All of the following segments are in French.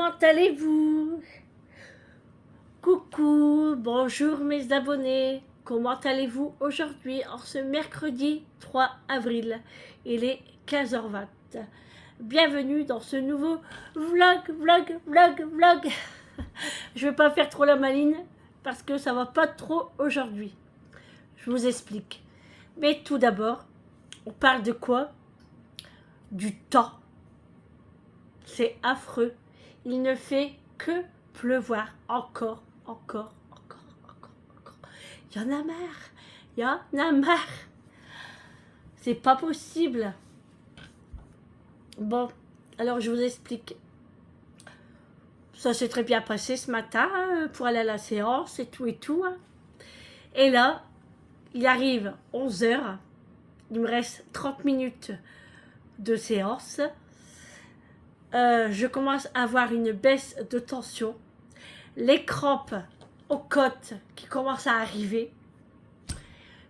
Comment allez-vous? Coucou, bonjour mes abonnés. Comment allez-vous aujourd'hui en ce mercredi 3 avril? Il est 15h20. Bienvenue dans ce nouveau vlog. Je vais pas faire trop la maline parce que ça va pas trop aujourd'hui. Je vous explique. Mais tout d'abord, on parle de quoi? Du temps. C'est affreux. Il ne fait que pleuvoir encore. Il y en a marre. C'est pas possible. Bon, alors je vous explique. Ça s'est très bien passé ce matin pour aller à la séance et tout. Et là, il arrive 11h. Il me reste 30 minutes de séance. Je commence à avoir une baisse de tension. Les crampes aux côtes qui commencent à arriver.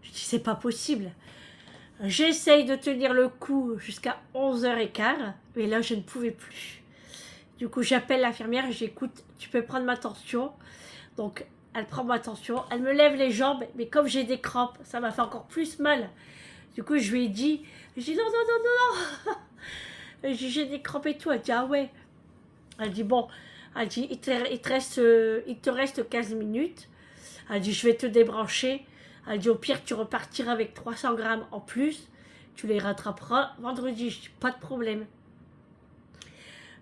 Je dis, c'est pas possible. J'essaye de tenir le coup jusqu'à 11h15, mais là, je ne pouvais plus. Du coup, j'appelle l'infirmière et j'écoute, tu peux prendre ma tension. Donc, elle prend ma tension, elle me lève les jambes, mais comme j'ai des crampes, ça m'a fait encore plus mal. Du coup, je lui ai dit, non. J'ai des crampes et tout. Elle dit, ah ouais. Elle dit, bon, elle dit, il te reste 15 minutes. Elle dit, je vais te débrancher. Elle dit, au pire, tu repartiras avec 300 grammes en plus. Tu les rattraperas vendredi. Je dis, pas de problème.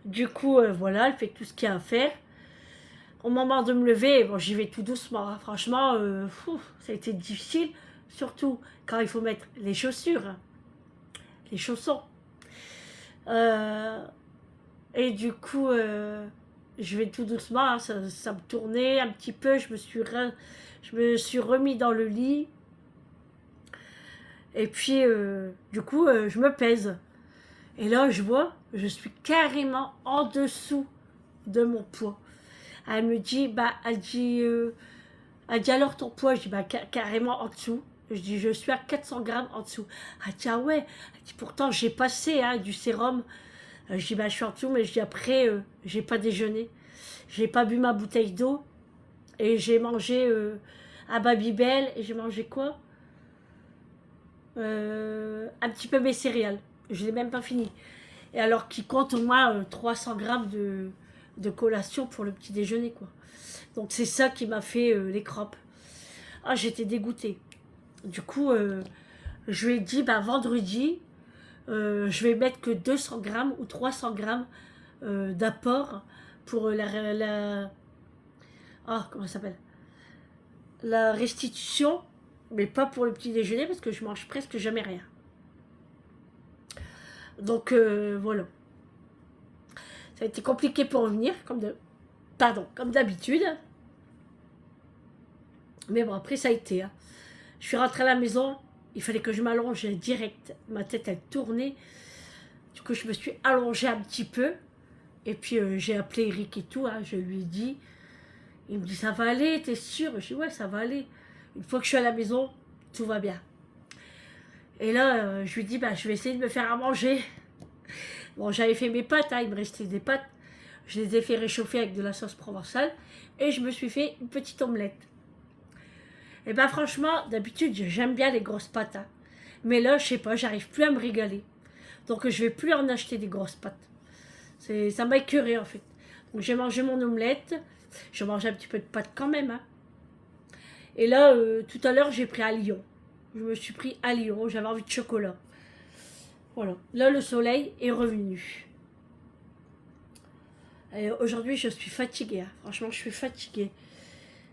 Du coup, voilà, elle fait tout ce qu'il y a à faire. Au moment de me lever, bon, j'y vais tout doucement. Hein. Franchement, ça a été difficile. Surtout quand il faut mettre les chaussures, les chaussons. Et du coup, je vais tout doucement. Hein, ça me tournait un petit peu. Je me suis remis dans le lit. Et puis, du coup, je me pèse. Et là, je vois, je suis carrément en dessous de mon poids. Elle me dit, elle dit alors ton poids? Je dis, carrément en dessous. Je dis, je suis à 400 grammes en dessous. Elle dit, ah ouais. Elle dit, pourtant, j'ai passé du sérum. Je dis, je suis en dessous, mais je dis, après, j'ai pas déjeuné. J'ai pas bu ma bouteille d'eau. Et j'ai mangé à Babybel. Et j'ai mangé quoi? Un petit peu mes céréales. Je l'ai même pas fini. Et alors qu'il compte au moins 300 grammes de collation pour le petit déjeuner, quoi. Donc c'est ça qui m'a fait les crampes. Ah, j'étais dégoûtée. Du coup, je lui ai dit, vendredi, je vais mettre que 200 grammes ou 300 grammes d'apport pour comment ça s'appelle? La restitution, mais pas pour le petit déjeuner parce que je mange presque jamais rien. Donc voilà. Ça a été compliqué pour revenir, comme d'habitude. Mais bon, après ça a été. Hein. Je suis rentrée à la maison, il fallait que je m'allonge direct. Ma tête, elle tournait. Du coup, je me suis allongée un petit peu. Et puis, j'ai appelé Eric et tout. Hein, je lui ai dit. Il me dit, ça va aller, t'es sûre? Je dis, ouais, ça va aller. Une fois que je suis à la maison, tout va bien. Et là, je lui dis, je vais essayer de me faire à manger. Bon, j'avais fait mes pâtes, hein, il me restait des pâtes. Je les ai fait réchauffer avec de la sauce provençale. Et je me suis fait une petite omelette. Et franchement, d'habitude, j'aime bien les grosses pâtes. Hein. Mais là, je sais pas, j'arrive plus à me régaler. Donc, je vais plus en acheter des grosses pâtes. Ça m'a écœuré, en fait. Donc, j'ai mangé mon omelette. Je mange un petit peu de pâtes quand même. Hein. Et là, tout à l'heure, j'ai pris à Lyon. Je me suis pris à Lyon. J'avais envie de chocolat. Voilà. Là, le soleil est revenu. Aujourd'hui, je suis fatiguée. Hein. Franchement, je suis fatiguée.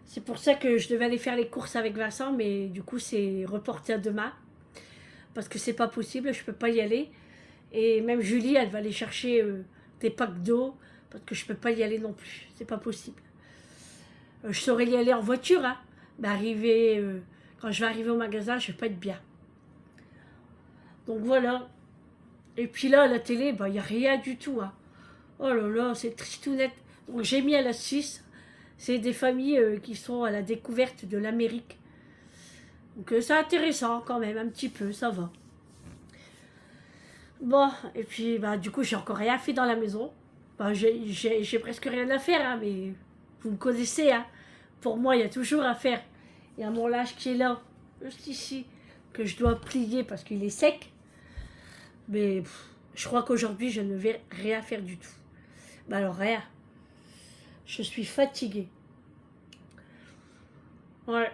C'est pour ça que je devais aller faire les courses avec Vincent, mais du coup, c'est reporté à demain. Parce que c'est pas possible, je peux pas y aller. Et même Julie, elle va aller chercher des packs d'eau, parce que je peux pas y aller non plus. C'est pas possible. Je saurais y aller en voiture, hein. Mais quand je vais arriver au magasin, je vais pas être bien. Donc voilà. Et puis là, à la télé, il n'y a rien du tout. Hein. Oh là là, c'est tristounette. Donc j'ai mis à la 6. C'est des familles qui sont à la découverte de l'Amérique. Donc c'est intéressant quand même, un petit peu, ça va. Bon, et puis du coup, j'ai encore rien fait dans la maison. Ben, j'ai presque rien à faire, hein, mais vous me connaissez. Hein. Pour moi, il y a toujours à faire. Il y a mon linge qui est là, juste ici, que je dois plier parce qu'il est sec. Mais je crois qu'aujourd'hui, je ne vais rien faire du tout. Ben alors, rien. Je suis fatiguée. Ouais.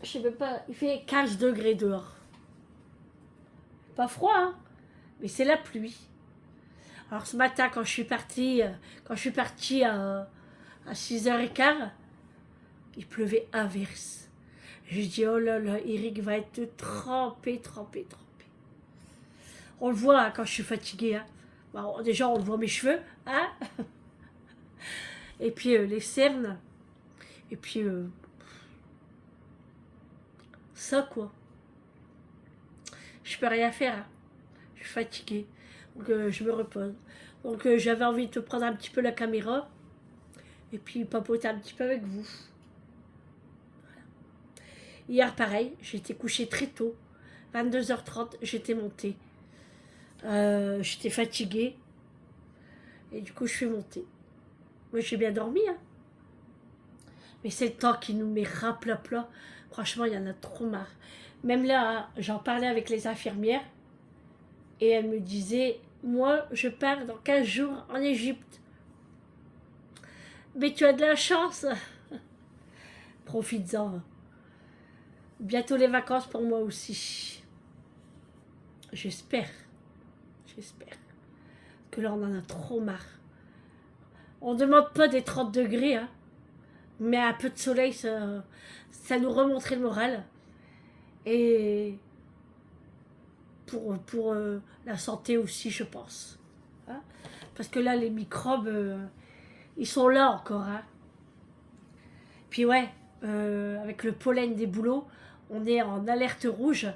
Je sais même pas, il fait 15 degrés dehors. Pas froid, hein, mais c'est la pluie. Alors ce matin, quand je suis partie à 6h15, il pleuvait à verse. J'ai dit, oh là là, Eric va être trempé, trempé, trempé. On le voit hein, quand je suis fatiguée. Hein. Bon, déjà, on le voit mes cheveux. Hein. Et puis les cernes. Et puis ça, quoi. Je peux rien faire. Hein. Je suis fatiguée. Donc je me repose. Donc j'avais envie de te prendre un petit peu la caméra. Et puis papoter un petit peu avec vous. Hier, pareil, j'étais couchée très tôt. 22h30, j'étais montée. J'étais fatiguée. Et du coup, je suis montée. Moi, j'ai bien dormi. Hein. Mais c'est le temps qui nous met rapla-plat. Franchement, il y en a trop marre. Même là, hein, j'en parlais avec les infirmières. Et elles me disaient, moi, je pars dans 15 jours en Égypte. Mais tu as de la chance. Profites-en. Bientôt les vacances pour moi aussi. J'espère. J'espère. Que là, on en a trop marre. On ne demande pas des 30 degrés, hein. Mais un peu de soleil, ça nous remonterait le moral. Et pour la santé aussi, je pense. Hein, parce que là, les microbes, ils sont là encore. Hein. Puis ouais, avec le pollen des bouleaux, on est en alerte rouge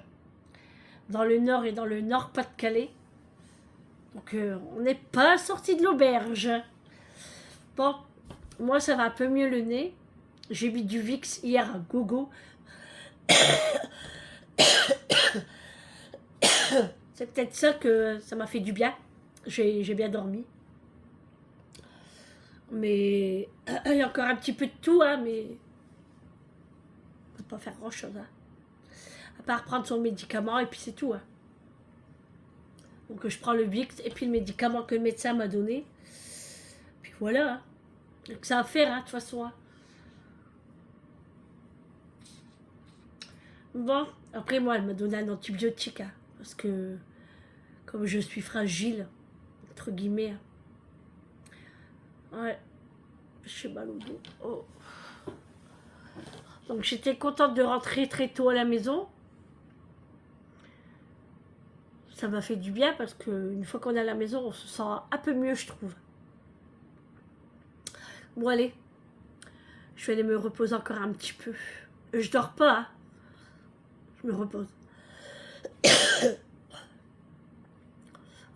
dans le nord et dans le nord-Pas-de-Calais. Donc on n'est pas sorti de l'auberge. Bon, moi ça va un peu mieux le nez. J'ai mis du Vicks hier à gogo. C'est peut-être ça que ça m'a fait du bien. J'ai bien dormi. Mais il y a encore un petit peu de tout, hein, mais on peut pas faire grand-chose. Hein. À part prendre son médicament et puis c'est tout. Hein. Donc je prends le Vicks et puis le médicament que le médecin m'a donné. Puis voilà. Hein. Donc ça à faire, hein, de toute façon. Hein. Bon, après moi, elle m'a donné un antibiotique. Hein, parce que comme je suis fragile, entre guillemets. Hein. Ouais. J'ai mal au dos. Oh. Donc j'étais contente de rentrer très tôt à la maison. Ça m'a fait du bien parce qu'une fois qu'on est à la maison, on se sent un peu mieux, je trouve. Bon, allez. Je vais aller me reposer encore un petit peu. Je dors pas, hein. Je me repose.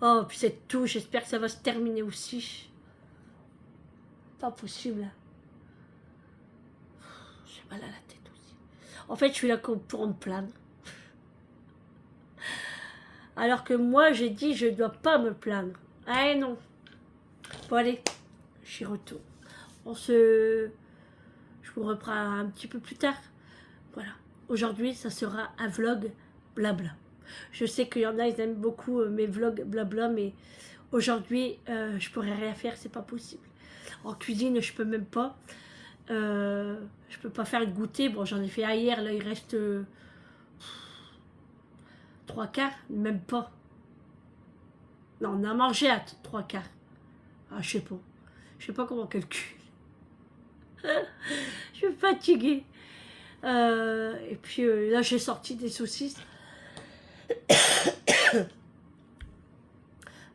Oh, puis c'est tout. J'espère que ça va se terminer aussi. Pas possible. J'ai mal à la tête aussi. En fait, je suis là pour me plaindre. Alors que moi, j'ai dit, je dois pas me plaindre. Ah non. Bon, allez. J'y retourne. Je vous reprends un petit peu plus tard. Voilà. Aujourd'hui, ça sera un vlog blabla. Je sais qu'il y en a, ils aiment beaucoup mes vlogs blabla, mais aujourd'hui, je pourrais rien faire, c'est pas possible. En cuisine, je peux même pas. Je peux pas faire de goûter. Bon, j'en ai fait un hier, là, il reste 3/4, même pas. Non, on a mangé à 3/4. Ah, je sais pas. Je sais pas comment on calcule. Je suis fatiguée. Et puis là, j'ai sorti des saucisses.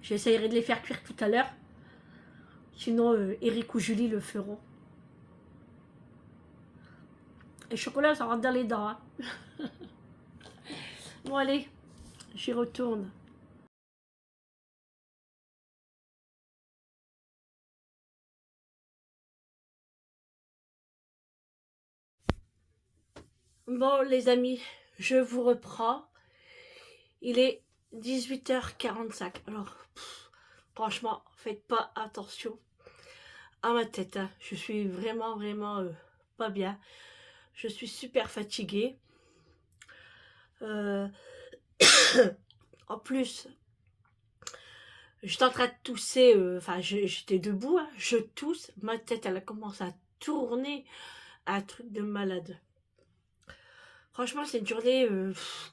J'essayerai de les faire cuire tout à l'heure. Sinon, Eric ou Julie le feront. Et le chocolat, ça rentre dans les dents. Hein. Bon, allez, j'y retourne. Bon, les amis, je vous reprends. Il est 18h45. Alors, Franchement, faites pas attention à ma tête. Hein. Je suis vraiment, vraiment pas bien. Je suis super fatiguée. Euh, en plus, j'étais en train de tousser. Enfin, j'étais debout. Hein, je tousse. Ma tête, elle a commencé à tourner. Un truc de malade. Franchement, c'est une journée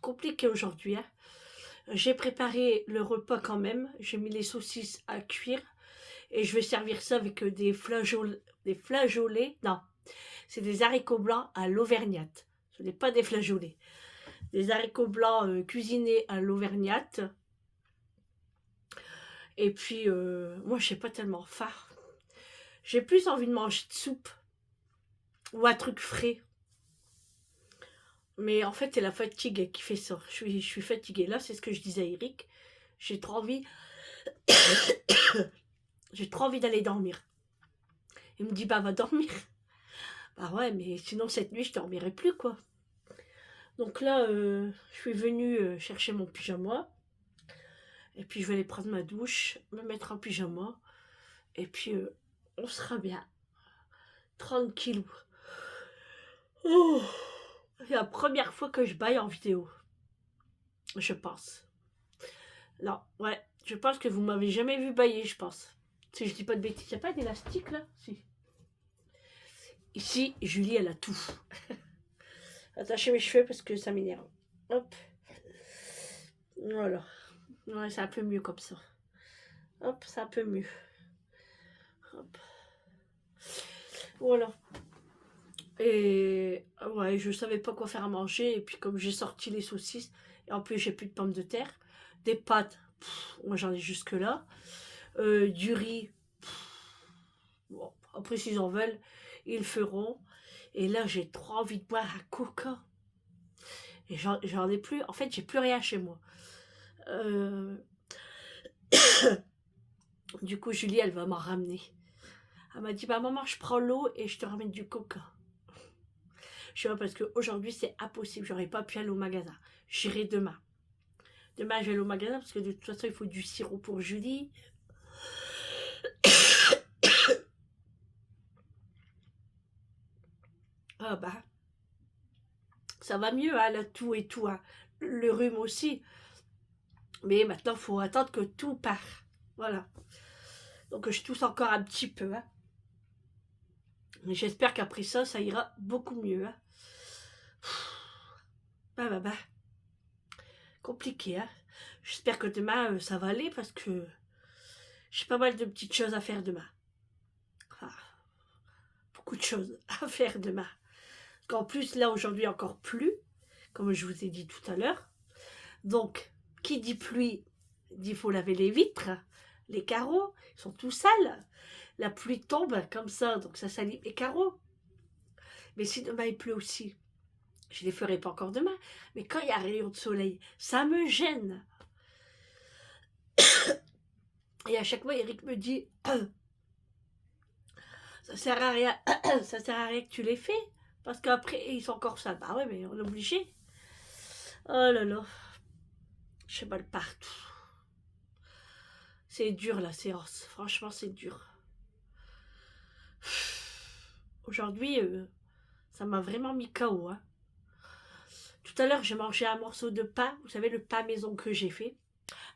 compliquée aujourd'hui. Hein. J'ai préparé le repas quand même. J'ai mis les saucisses à cuire. Et je vais servir ça avec des flageolets. Des flageolets. Non, c'est des haricots blancs à l'auvergnate. Ce n'est pas des flageolets. Des haricots blancs cuisinés à l'auvergnate. Et puis, moi, je n'ai pas tellement faim. J'ai plus envie de manger de soupe. Ou un truc frais. Mais en fait, c'est la fatigue qui fait ça. Je suis fatiguée. Là, c'est ce que je disais à Eric. J'ai trop envie. J'ai trop envie d'aller dormir. Il me dit, bah, va dormir. Bah ouais, mais sinon, cette nuit, je dormirai plus, quoi. Donc là, je suis venue chercher mon pyjama. Et puis, je vais aller prendre ma douche, me mettre en pyjama. Et puis, on sera bien. Tranquillou. Oh, c'est la première fois que je baille en vidéo. Je pense. Non, ouais. Je pense que vous m'avez jamais vu bailler, je pense. Si je dis pas de bêtises. Il n'y a pas d'élastique, là? Si. Ici, Julie, elle a tout. Attacher mes cheveux parce que ça m'énerve. Hop. Voilà. Ouais, c'est un peu mieux comme ça. Hop, c'est un peu mieux. Hop. Voilà. Et ouais, je savais pas quoi faire à manger. Et puis comme j'ai sorti les saucisses, et en plus j'ai plus de pommes de terre, des pâtes, moi j'en ai jusque là, du riz, bon, après s'ils en veulent, ils le feront. Et là j'ai trop envie de boire un coca. Et j'en ai plus, en fait j'ai plus rien chez moi. Du coup Julie elle va m'en ramener. Elle m'a dit bah maman je prends l'eau et je te ramène du coca. Je sais pas parce qu'aujourd'hui c'est impossible, j'aurais pas pu aller au magasin. J'irai demain. Demain je vais aller au magasin parce que de toute façon il faut du sirop pour Julie. Ah bah ça va mieux hein, la toux et tout, hein. Le rhume aussi. Mais maintenant il faut attendre que tout part. Voilà. Donc je tousse encore un petit peu. Hein. Mais j'espère qu'après ça, ça ira beaucoup mieux. Hein. Bah. Compliqué, hein. J'espère que demain, ça va aller parce que j'ai pas mal de petites choses à faire demain. Enfin, beaucoup de choses à faire demain. Qu'en plus, là, aujourd'hui, encore plus, comme je vous ai dit tout à l'heure. Donc, qui dit pluie, dit faut laver les vitres, les carreaux, ils sont tout sales. La pluie tombe comme ça, donc ça salit les carreaux. Mais si demain il pleut aussi, je les ferai pas encore demain, mais quand il y a un rayon de soleil, ça me gêne. Et à chaque fois, Eric me dit, ça sert à rien, ça sert à rien que tu les fais, parce qu'après, ils sont encore sales. Bah ouais, mais on est obligé. Oh là là, j'ai mal partout. C'est dur la séance, franchement c'est dur. Aujourd'hui, ça m'a vraiment mis KO. Hein. Tout à l'heure, j'ai mangé un morceau de pain, vous savez, le pain maison que j'ai fait,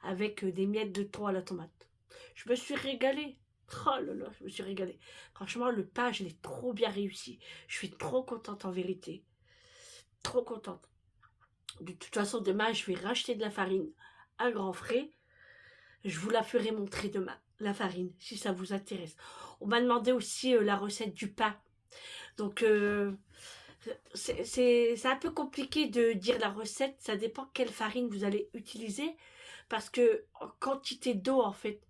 avec des miettes de thon à la tomate. Je me suis régalée. Oh là là, je me suis régalée. Franchement, le pain, je l'ai trop bien réussi. Je suis trop contente en vérité. Trop contente. De toute façon, demain, je vais racheter de la farine à grands frais. Je vous la ferai montrer demain, la farine, si ça vous intéresse. On m'a demandé aussi la recette du pain. Donc, c'est un peu compliqué de dire la recette. Ça dépend quelle farine vous allez utiliser. Parce que en quantité d'eau, en fait,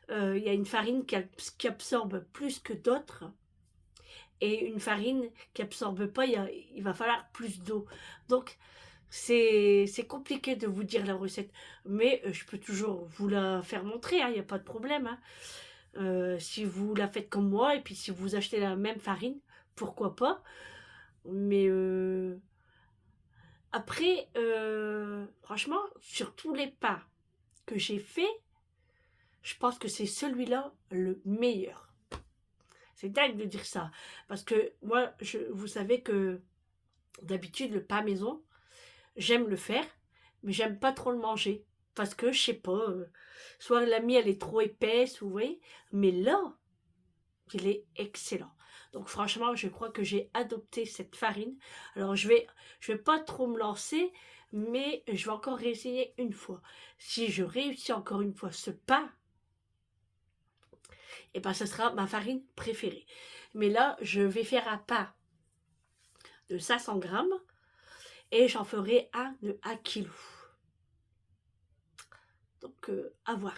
il y a une farine qui absorbe plus que d'autres. Et une farine qui absorbe pas, il va falloir plus d'eau. Donc, c'est compliqué de vous dire la recette. Mais je peux toujours vous la faire montrer, il n'y a pas de problème. Hein. Si vous la faites comme moi, et puis si vous achetez la même farine, pourquoi pas. Mais après, franchement, sur tous les pains que j'ai fait, je pense que c'est celui-là le meilleur. C'est dingue de dire ça. Parce que moi, vous savez que d'habitude, le pain maison, j'aime le faire, mais j'aime pas trop le manger. Parce que, je sais pas, soit la mie, elle est trop épaisse, vous voyez. Mais là, il est excellent. Donc franchement, je crois que j'ai adopté cette farine. Alors je vais pas trop me lancer, mais je vais encore réessayer une fois. Si je réussis encore une fois ce pain, et ben ce sera ma farine préférée. Mais là, je vais faire un pain de 500 grammes et j'en ferai un de 1 kg. Donc à voir.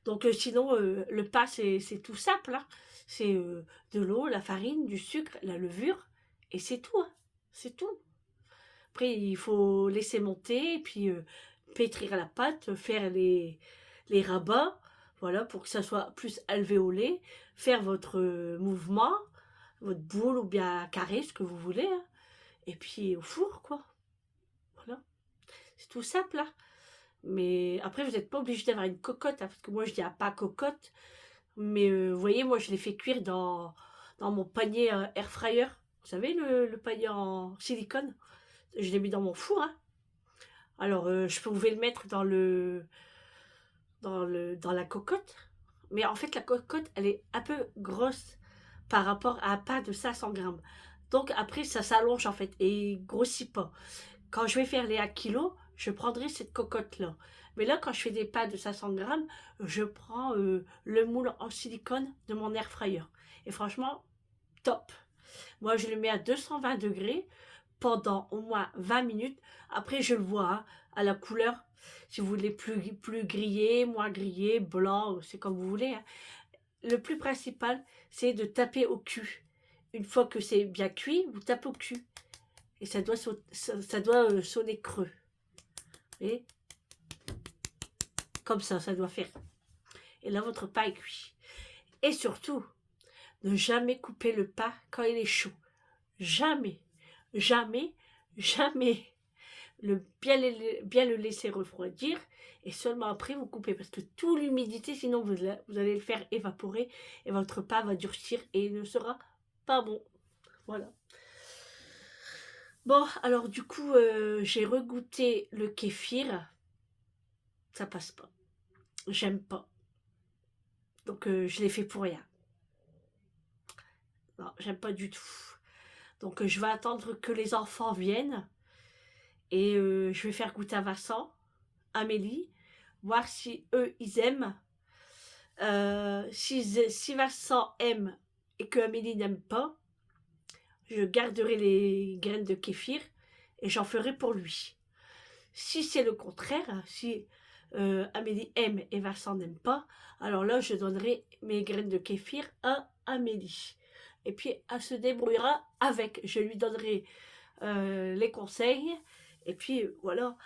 Donc sinon, le pain, c'est tout simple. Hein. C'est de l'eau, la farine, du sucre, la levure, et c'est tout. Hein. C'est tout. Après, il faut laisser monter, et puis pétrir la pâte, faire les rabats, voilà, pour que ça soit plus alvéolé, faire votre mouvement, votre boule ou bien carré, ce que vous voulez, hein. Et puis au four, quoi. Voilà. C'est tout simple, hein. Mais après, vous n'êtes pas obligé d'avoir une cocotte, hein, parce que moi, je dis pas cocotte. Mais vous voyez, moi, je l'ai fait cuire dans mon panier air fryer. Vous savez, le panier en silicone. Je l'ai mis dans mon four. Hein. Alors, je pouvais le mettre dans la cocotte. Mais en fait, la cocotte, elle est un peu grosse par rapport à un pain de 500 grammes. Donc, après, ça s'allonge, en fait, et il grossit pas. Quand je vais faire les 1 kg, je prendrai cette cocotte-là. Mais là, quand je fais des pains de 500 grammes, je prends le moule en silicone de mon air fryer. Et franchement, top. Moi, je le mets à 220 degrés pendant au moins 20 minutes. Après, je le vois hein, à la couleur. Si vous voulez plus grillé, moins grillé, blanc, c'est comme vous voulez. Hein. Le plus principal, c'est de taper au cul. Une fois que c'est bien cuit, vous tapez au cul. Et ça doit, ça doit sonner creux. Et comme ça doit faire. Et là, votre pain est cuit. Et surtout, ne jamais couper le pain quand il est chaud. Jamais, jamais, jamais. Bien le laisser refroidir et seulement après vous coupez parce que toute l'humidité, sinon vous allez le faire évaporer et votre pain va durcir et il ne sera pas bon. Voilà. Bon, alors du coup, j'ai regoûté le kéfir. Ça passe pas. J'aime pas. Donc je l'ai fait pour rien. Non, j'aime pas du tout. Donc je vais attendre que les enfants viennent et je vais faire goûter à Vincent, Amélie, voir si eux ils aiment. Si Vincent aime et que Amélie n'aime pas, je garderai les graines de kéfir et j'en ferai pour lui. Si c'est le contraire, si Amélie aime et Vincent n'aime pas, alors là je donnerai mes graines de kéfir à Amélie. Et puis elle se débrouillera avec. Je lui donnerai les conseils. Et puis voilà.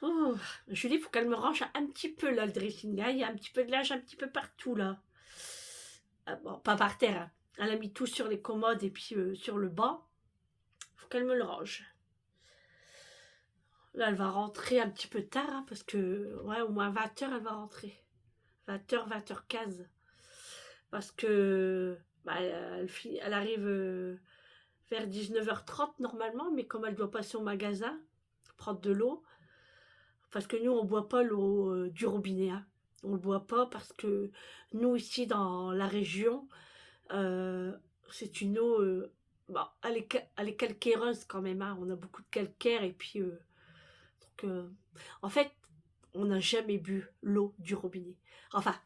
Oh, Julie, il faut qu'elle me range un petit peu là le dressing. Hein. Il y a un petit peu de linge un petit peu partout là. Bon, pas par terre. Hein. Elle a mis tout sur les commodes et puis sur le banc. Il faut qu'elle me le range. Là, elle va rentrer un petit peu tard, hein, parce que, ouais, au moins 20h, elle va rentrer. 20h, 20h15. Parce que, bah, elle arrive vers 19h30 normalement, mais comme elle doit passer au magasin, prendre de l'eau, parce que nous, on boit pas l'eau du robinet, hein. On le boit pas parce que nous, ici, dans la région, c'est une eau, bon, elle est calcaireuse quand même, hein. On a beaucoup de calcaire et puis, donc, en fait, on n'a jamais bu l'eau du robinet. Enfin,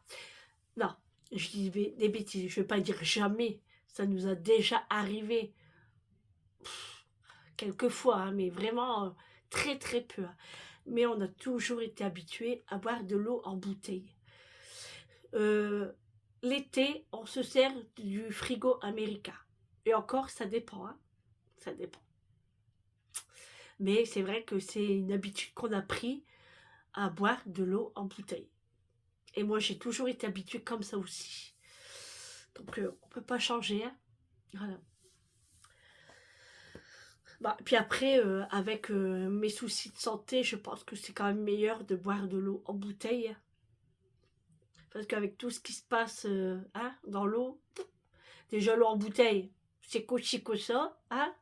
non, je dis des bêtises, je ne vais pas dire jamais, ça nous a déjà arrivé, quelques fois, hein, mais vraiment très très peu. Hein. Mais on a toujours été habitués à boire de l'eau en bouteille. L'été, on se sert du frigo américain. Et encore, ça dépend, hein, ça dépend. Mais c'est vrai que c'est une habitude qu'on a pris à boire de l'eau en bouteille. Et moi, j'ai toujours été habituée comme ça aussi. Donc, on peut pas changer. Hein. Voilà. Bah, puis après, avec mes soucis de santé, je pense que c'est quand même meilleur de boire de l'eau en bouteille. Parce qu'avec tout ce qui se passe hein, dans l'eau, déjà l'eau en bouteille, c'est cochico ça. Hein,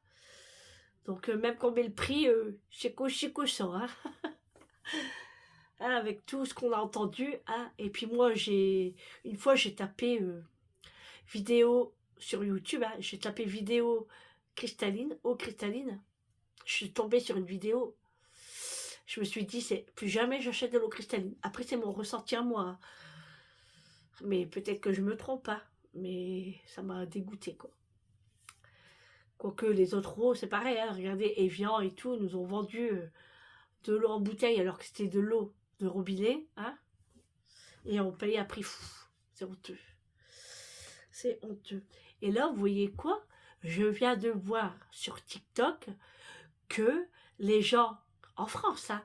donc même qu'on met le prix, c'est cochico ça. Hein, hein, avec tout ce qu'on a entendu. Hein, et puis moi, une fois, j'ai tapé vidéo sur YouTube. Hein, j'ai tapé vidéo cristalline, eau cristalline. Je suis tombée sur une vidéo. Je me suis dit, c'est plus jamais j'achète de l'eau cristalline. Après, c'est mon ressenti à moi. Mais peut-être que je me trompe, hein. Mais ça m'a dégoûté, quoi. Quoique les autres eaux, c'est pareil, hein. Regardez, Evian et tout, nous ont vendu de l'eau en bouteille alors que c'était de l'eau de robinet, hein. Et on paye à prix fou. C'est honteux. C'est honteux. Et là, vous voyez quoi? Je viens de voir sur TikTok que les gens, en France, hein,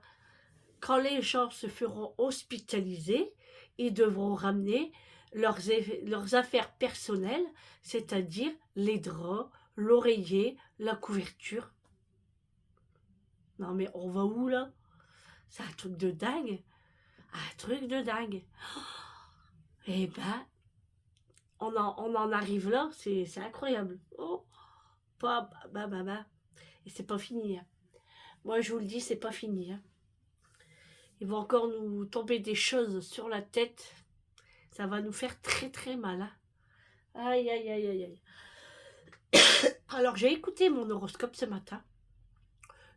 quand les gens se feront hospitaliser, ils devront ramener leurs affaires personnelles, c'est-à-dire les draps, l'oreiller, la couverture. Non mais on va où là? C'est un truc de dingue. Un truc de dingue. Eh ben, on en arrive là, c'est incroyable. Oh, bah. Et c'est pas fini. Hein. Moi je vous le dis, c'est pas fini. Hein. Il va encore nous tomber des choses sur la tête. Ça va nous faire très très mal. Hein. Aïe, aïe, aïe, aïe, aïe. Alors, j'ai écouté mon horoscope ce matin.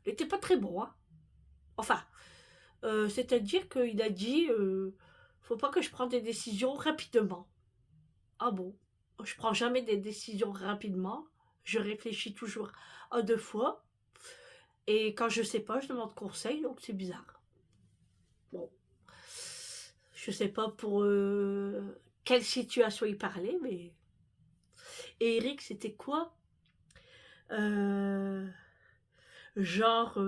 Il n'était pas très bon. Hein. Enfin, c'est-à-dire qu'il a dit faut pas que je prenne des décisions rapidement. Ah bon? Je prends jamais des décisions rapidement. Je réfléchis toujours à deux fois. Et quand je sais pas, je demande conseil, donc c'est bizarre. Bon. Je sais pas pour quelle situation il parlait, mais. Et Eric, c'était quoi? Euh, genre,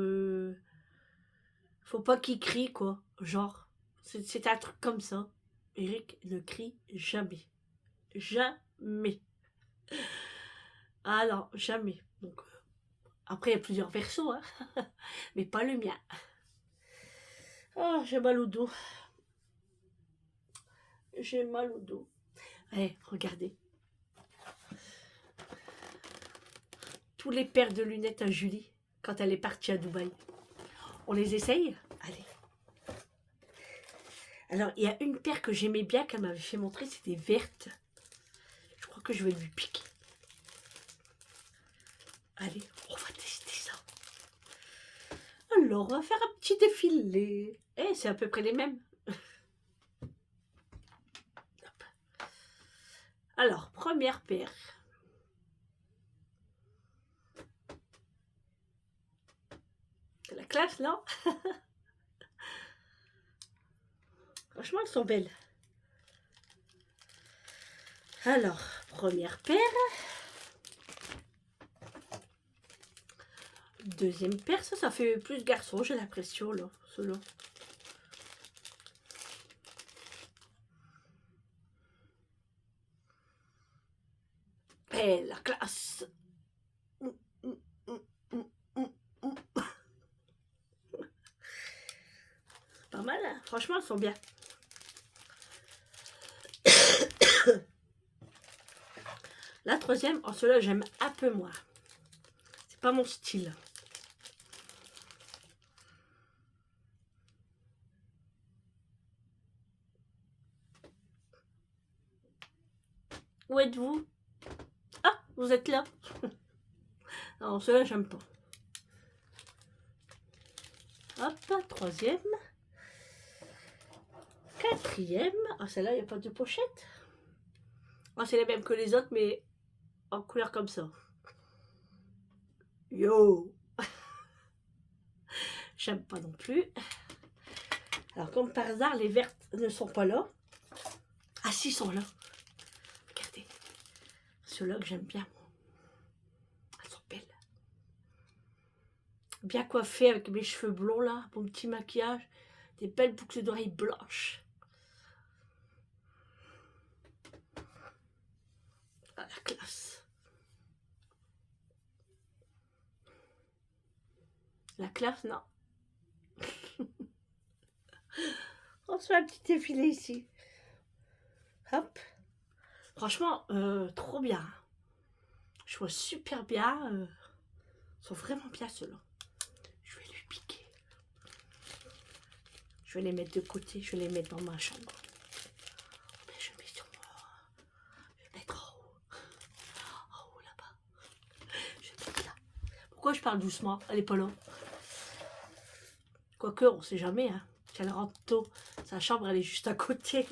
faut pas qu'il crie, quoi. Genre, c'est un truc comme ça. Eric ne crie jamais. Jamais. Ah non, jamais. Donc, après, il y a plusieurs versos, hein. Mais pas le mien. Oh, j'ai mal au dos. J'ai mal au dos. Eh, regardez. Tous les paires de lunettes à Julie, quand elle est partie à Dubaï. On les essaye? Allez. Alors, il y a une paire que j'aimais bien, qu'elle m'avait fait montrer, c'était verte. Je crois que je vais lui piquer. Allez, on va tester ça. Alors, on va faire un petit défilé. Eh, c'est à peu près les mêmes. Alors, première paire. C'est la classe, non? Franchement, elles sont belles. Alors, première paire. Deuxième paire, ça fait plus garçon, j'ai l'impression, là, ceux-là. Eh, la classe. Pas mal, hein. Franchement, elles sont bien. La troisième, en cela j'aime un peu moins. C'est pas mon style. Où êtes-vous? Ah, vous êtes là. Non, cela j'aime pas. Hop, troisième. Quatrième. Ah, celle-là, il n'y a pas de pochette. Ah, c'est la même que les autres, mais en couleur comme ça. Yo. J'aime pas non plus. Alors, comme par hasard, les vertes ne sont pas là. Ah, si, sont là. Regardez. Ceux-là que j'aime bien. Elles sont belles. Bien coiffées avec mes cheveux blonds, là. Mon petit maquillage. Des belles boucles d'oreilles blanches. Ah, la classe. La classe, non. On se fait un petit défilé ici. Hop. Franchement, trop bien. Je vois super bien. Ils sont vraiment bien ceux-là. Je vais lui piquer. Je vais les mettre de côté. Je vais les mettre dans ma chambre. Mais je mets sur moi. Je vais mettre en haut. En haut là-bas. Je vais mettre là. Pourquoi je parle doucement? Elle est pas là. Quoique, on sait jamais. Hein. Si elle rentre tôt, sa chambre, elle est juste à côté.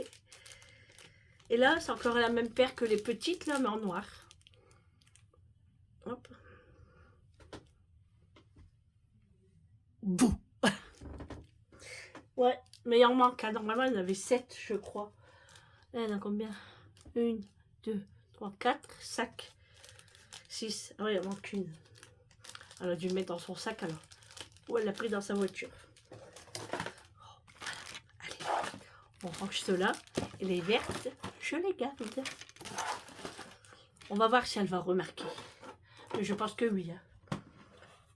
Et là, c'est encore la même paire que les petites, là, mais en noir. Hop. Bouh. Ouais, mais il en manque. Hein. Normalement, il y en avait 7, je crois. Là, il y en a combien? 1, 2, 3, 4, 5, 6. Ah ouais, il en manque une. Elle a dû le mettre dans son sac, alors. Ou elle l'a pris dans sa voiture. Oh, voilà. Allez, on range cela. Et les vertes, je les garde. On va voir si elle va remarquer. Mais je pense que oui. Hein.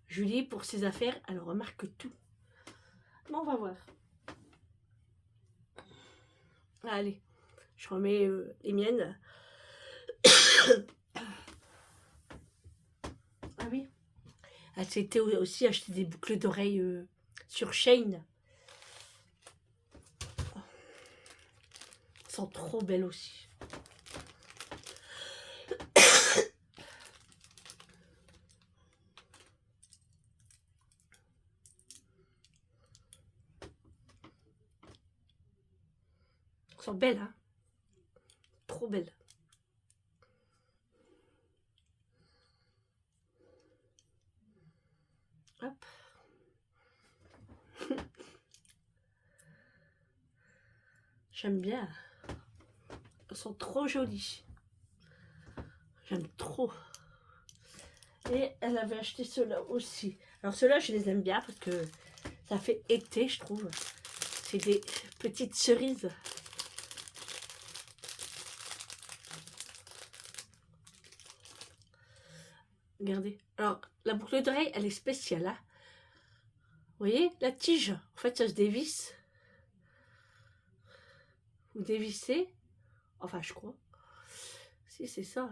Julie, pour ses affaires, elle remarque tout. Mais on va voir. Allez, je remets les miennes. Ah oui. Elle s'était aussi acheté des boucles d'oreilles sur Shein. Oh. Elles sont trop belles aussi. Elles sont belles, hein. Trop belles. Hop. J'aime bien. Elles sont trop jolies. J'aime trop. Et elle avait acheté ceux-là aussi. Alors ceux-là, je les aime bien parce que ça fait été, je trouve. C'est des petites cerises. Regardez. Alors, la boucle d'oreille, elle est spéciale. Hein. Vous voyez, la tige, en fait, ça se dévisse. Vous dévissez. Enfin, je crois. Si, c'est ça.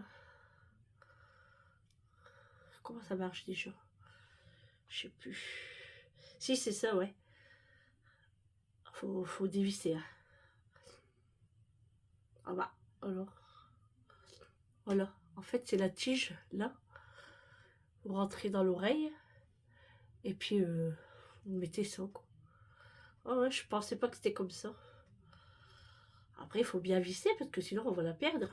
Comment ça marche déjà? Je sais plus. Si, c'est ça, ouais. Faut dévisser. Hein. Ah bah, alors. Voilà. En fait, c'est la tige, là. Vous rentrez dans l'oreille. Et puis, vous mettez ça, quoi. Oh ouais, je pensais pas que c'était comme ça. Après, il faut bien visser, parce que sinon, on va la perdre.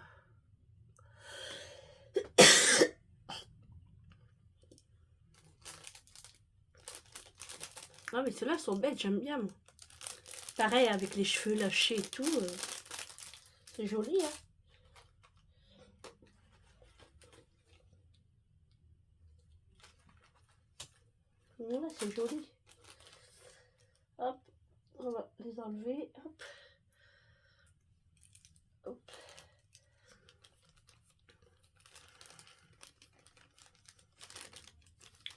Ah, mais ceux-là sont belles, j'aime bien, moi. Pareil, avec les cheveux lâchés et tout. C'est joli, hein. Voilà, c'est joli. Hop, on va les enlever. Hop. Hop.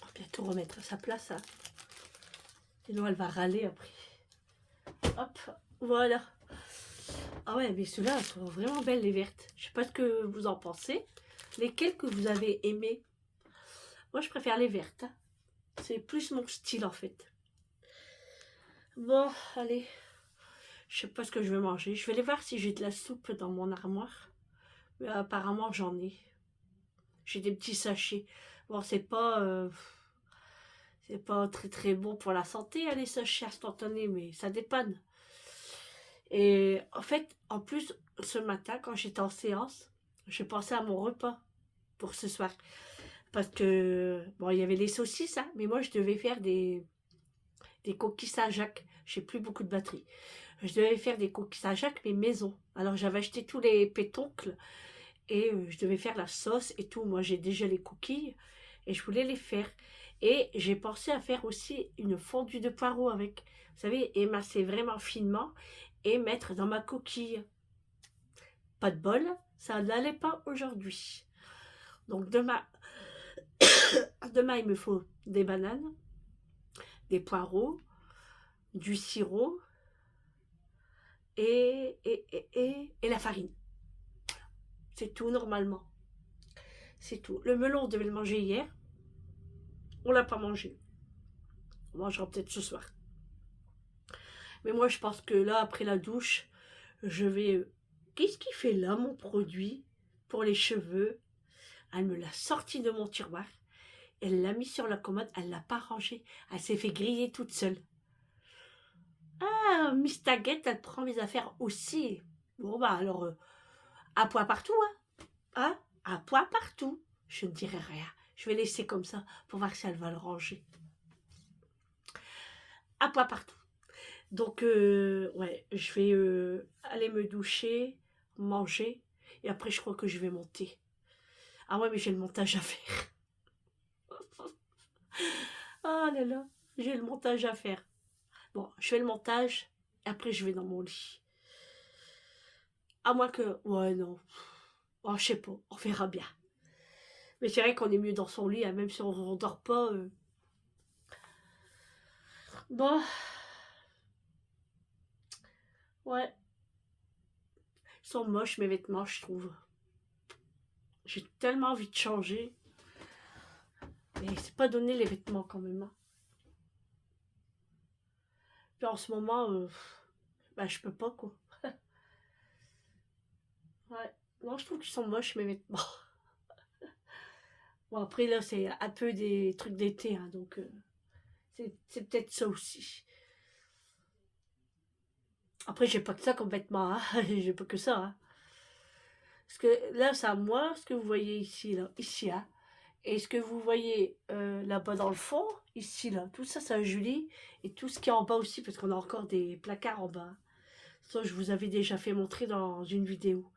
On va bientôt remettre à sa place. Hein. Sinon, elle va râler après. Hop, voilà. Ah ouais, mais ceux-là, elles sont vraiment belles, les vertes. Je sais pas ce que vous en pensez. Lesquelles que vous avez aimées? Moi, je préfère les vertes. Hein. C'est plus mon style, en fait. Bon, allez. Je sais pas ce que je vais manger. Je vais aller voir si j'ai de la soupe dans mon armoire. Mais apparemment, j'en ai. J'ai des petits sachets. Bon, c'est pas très très bon pour la santé, hein, les sachets instantanés, mais ça dépanne. Et en fait, en plus, ce matin, quand j'étais en séance, j'ai pensé à mon repas pour ce soir. Parce que, bon, il y avait les saucisses, hein, mais moi, je devais faire des coquilles Saint-Jacques. J'ai plus beaucoup de batterie. Je devais faire des coquilles Saint-Jacques, mais maison. Alors, j'avais acheté tous les pétoncles et je devais faire la sauce et tout. Moi, j'ai déjà les coquilles et je voulais les faire. Et j'ai pensé à faire aussi une fondue de poireaux avec, vous savez, émasser vraiment finement et mettre dans ma coquille. Pas de bol, ça n'allait pas aujourd'hui. Donc demain, demain il me faut des bananes, des poireaux, du sirop et la farine. C'est tout normalement. C'est tout. Le melon, on devait le manger hier. On l'a pas mangé. On mangera peut-être ce soir. Mais moi, je pense que là, après la douche, je vais... Qu'est-ce qu'il fait là, mon produit pour les cheveux? Elle me l'a sorti de mon tiroir. Elle l'a mis sur la commode. Elle l'a pas rangé. Elle s'est fait griller toute seule. Ah, Miss Taguette, elle prend mes affaires aussi. Bon, bah alors, à poids partout, hein? À poids partout. Je ne dirai rien. Je vais laisser comme ça pour voir si elle va le ranger. À poids partout. Donc, ouais, je vais aller me doucher, manger, et après, je crois que je vais monter. Ah ouais, mais j'ai le montage à faire. Ah là là, j'ai le montage à faire. Bon, je fais le montage, et après, je vais dans mon lit. À moins que... Ouais, non. Oh, je sais pas, on verra bien. Mais c'est vrai qu'on est mieux dans son lit, hein, même si on ne dort pas. Bon, ouais. Ils sont moches, mes vêtements, je trouve. J'ai tellement envie de changer. Mais c'est pas donné les vêtements quand même. Hein. Puis en ce moment, bah, je peux pas, quoi. Ouais. Non, je trouve qu'ils sont moches, mes vêtements. Bon, après, là, c'est un peu des trucs d'été, hein, donc c'est peut-être ça aussi. Après, j'ai pas que ça comme vêtements, hein. J'ai pas que ça, hein. Parce que là, c'est à moi, ce que vous voyez ici, là, ici, hein. Et ce que vous voyez là-bas dans le fond, ici, là, tout ça, c'est à Julie. Et tout ce qui est en bas aussi, parce qu'on a encore des placards en bas. Ça, je vous avais déjà fait montrer dans une vidéo.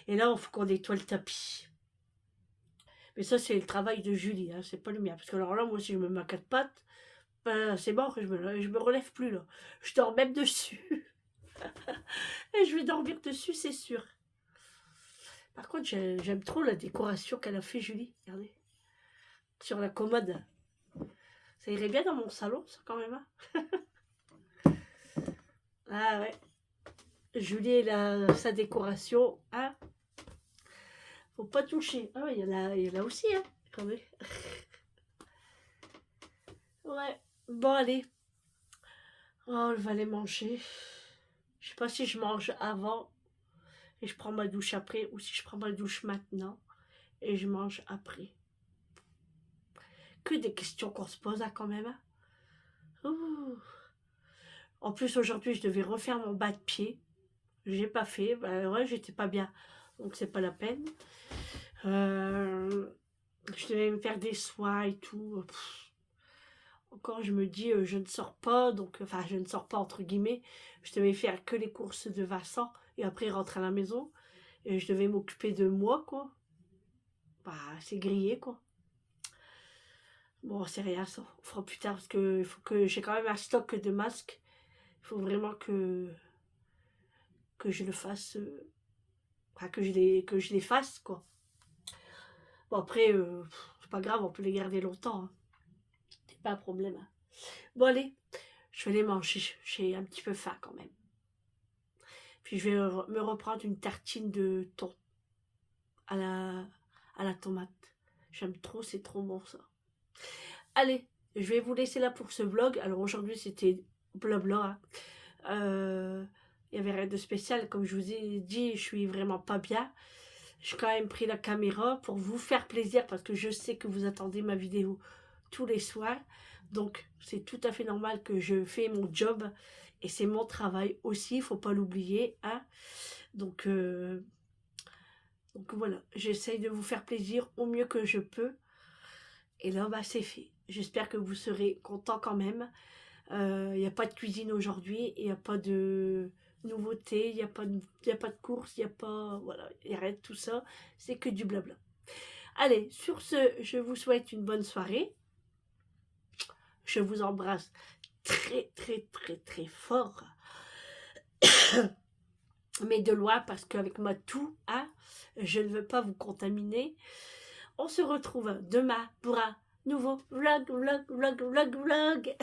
Et là, il faut qu'on nettoie le tapis. Mais ça, c'est le travail de Julie, hein, c'est pas le mien. Parce que alors là, moi, si je me mets à quatre pattes, ben, c'est mort, je me relève plus, là. Je dors même dessus. Et je vais dormir dessus, c'est sûr. Par contre, j'aime trop la décoration qu'elle a fait, Julie. Regardez. Sur la commode. Ça irait bien dans mon salon, ça, quand même. Hein. Ah ouais. Julie, elle a sa décoration. Hein. Faut pas toucher. Ah, il y en a aussi, hein. Quand même. Ouais. Bon, allez. Oh, elle va aller manger. Je sais pas si je mange avant et je prends ma douche après ou si je prends ma douche maintenant et je mange après. Que des questions qu'on se pose, hein, quand même. Hein. Ouh. En plus, aujourd'hui, je devais refaire mon bas de pied. J'ai pas fait. Bah, ouais, j'étais pas bien. Donc, c'est pas la peine. Je devais me faire des soins et tout. Pff. Encore, je me dis, je ne sors pas. Donc, enfin, je ne sors pas, entre guillemets. Je devais faire que les courses de Vincent et après rentrer à la maison. Et je devais m'occuper de moi, quoi. Bah, c'est grillé, quoi. Bon, c'est rien, ça. On fera plus tard parce que, il faut que j'ai quand même un stock de masques. Il faut vraiment que je le fasse. Enfin, que je les fasse, quoi. Bon, après, c'est pas grave, on peut les garder longtemps. Hein. C'est pas un problème. Hein. Bon, allez, je vais les manger. J'ai un petit peu faim quand même. Puis je vais me reprendre une tartine de thon à la tomate. J'aime trop, c'est trop bon ça. Allez, je vais vous laisser là pour ce vlog. Alors aujourd'hui, c'était blabla. Hein. Il n'y avait rien de spécial. Comme je vous ai dit, je suis vraiment pas bien. J'ai quand même pris la caméra pour vous faire plaisir parce que je sais que vous attendez ma vidéo tous les soirs. Donc, c'est tout à fait normal que je fais mon job et c'est mon travail aussi, il ne faut pas l'oublier. Hein. Donc voilà, j'essaye de vous faire plaisir au mieux que je peux. Et là, bah, c'est fait. J'espère que vous serez contents quand même. Il n'y a pas de cuisine aujourd'hui, il n'y a pas de nouveautés, il n'y a pas de course, il n'y a pas... Voilà, il n'y a rien de tout ça. C'est que du blabla. Allez, sur ce, je vous souhaite une bonne soirée. Je vous embrasse très, très, très, très fort. Mais de loin, parce qu'avec ma toux, hein, je ne veux pas vous contaminer. On se retrouve demain pour un nouveau vlog.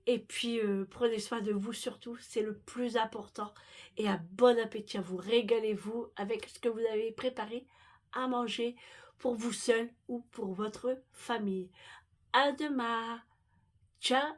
Et puis, prenez soin de vous surtout, c'est le plus important. Et un bon appétit à vous, régalez-vous avec ce que vous avez préparé à manger pour vous seul ou pour votre famille. À demain, ciao.